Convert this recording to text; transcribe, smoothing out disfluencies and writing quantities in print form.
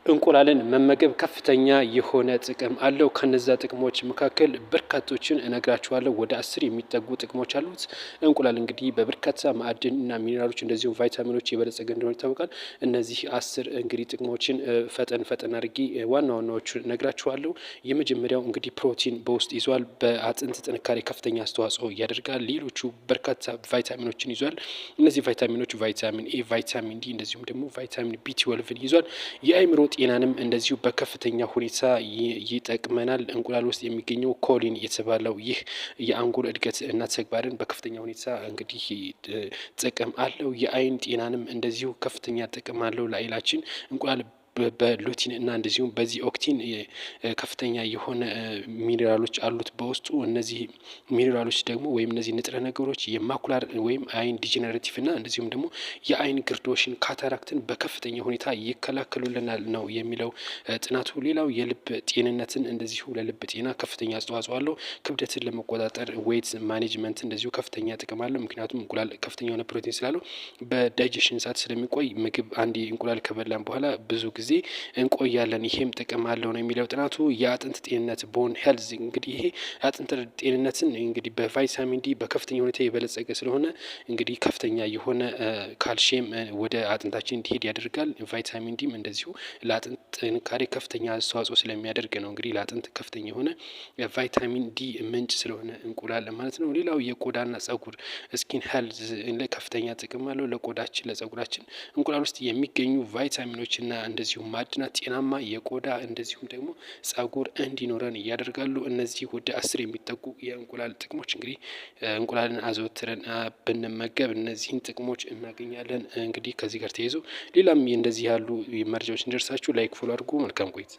እንቁላልን መመገብ ከፍተኛ የሆነ ጥቅም አለው። ከነዛ ጥቅሞች መካከል በርካቶችን እነግራችኋለሁ። ወደ 10 የሚጠጉ ጥቅሞች አሉት። እንቁላል እንግዲህ በበርካታ ማዕድን እና ሚኔራሎች እንደዚሁም ቫይታሚኖች የበለጸገ እንደሆነ ይታወቃል። እነዚህ 10 እንግዲህ ጥቅሞችን ፈጠን አድርጌ ዋና ዋናዎቹን እነግራችኋለሁ። የመጀመሪያው እንግዲህ ፕሮቲን በውስጥ ይዟል። በአጥንት ጥንካሬ ከፍተኛ አስተዋጽኦ ያደርጋል። ሌሎቹ በርካታ ቫይታሚኖችን ይዟል። እነዚህ ቫይታሚኖች ቫይታሚን ኤ፣ ቫይታሚን ዲ እንደዚሁም ደግሞ ቫይታሚን ቢ12ን ይዟል። የአይምሮ ጤናንም እንደዚሁ በከፍተኛ ሁኔታ ይጠቅመናል። እንቁላል ውስጥ የሚገኘው ኮሊን የተባለው ይህ የአንጎል እድገት እና ተግባርን በከፍተኛ ሁኔታ እንግዲህ ጥቅም አለው። የአይን ጤናንም እንደዚሁ ከፍተኛ ጥቅም አለው። ለአይናችን እንቁላል በሉቲን እና እንደዚሁም በዚህ ኦክቲን ከፍተኛ የሆነ ሚኔራሎች አሉት በውስጡ። እነዚህ ሚኔራሎች ደግሞ ወይም እነዚህ ንጥረ ነገሮች የማኩላር ወይም አይን ዲጀነሬቲቭ እና እንደዚሁም ደግሞ የአይን ግርዶሽን ካታራክትን በከፍተኛ ሁኔታ ይከላከሉልናል ነው የሚለው ጥናቱ። ሌላው የልብ ጤንነትን እንደዚሁ ለልብ ጤና ከፍተኛ አስተዋጽኦ አለው። ክብደትን ለመቆጣጠር ዌይት ማኔጅመንት እንደዚሁ ከፍተኛ ጥቅም አለው። ምክንያቱም እንቁላል ከፍተኛ የሆነ ፕሮቲን ስላለው በዳይጀሽን ሰዓት ስለሚቆይ ምግብ አንዴ እንቁላል ከበላን በኋላ ብዙ ጊዜ እንቆያለን። ይሄም ጥቅም አለው ነው የሚለው ጥናቱ። የአጥንት ጤንነት ቦን ሄልዝ እንግዲህ ይሄ የአጥንት ጤንነትን እንግዲህ በቫይታሚን ዲ በከፍተኛ ሁኔታ የበለጸገ ስለሆነ እንግዲህ ከፍተኛ የሆነ ካልሽየም ወደ አጥንታችን እንዲሄድ ያደርጋል። ቫይታሚን ዲም እንደዚሁ ለአጥንት ጥንካሬ ከፍተኛ አስተዋጽኦ ስለሚያደርግ ነው እንግዲህ ለአጥንት ከፍተኛ የሆነ ቫይታሚን ዲ ምንጭ ስለሆነ እንቁላል ማለት ነው። ሌላው የቆዳና ጸጉር ስኪን ሄልዝ ከፍተኛ ጥቅም አለው። ለቆዳችን ለጸጉራችን እንቁላል ውስጥ የሚገኙ ቫይታሚኖችና እንደዚሁ ማዕድናት ጤናማ የቆዳ እንደዚሁም ደግሞ ጸጉር እንዲኖረን ያደርጋሉ። እነዚህ ወደ 10 የሚጠጉ የእንቁላል ጥቅሞች እንግዲህ እንቁላልን አዘወትረን ብንመገብ እነዚህን ጥቅሞች እናገኛለን። እንግዲህ ከዚህ ጋር ተያይዞ ሌላም እንደዚህ ያሉ መረጃዎች እንዲደርሳችሁ ላይክ ፎሎ አድርጉ። መልካም ቆይታ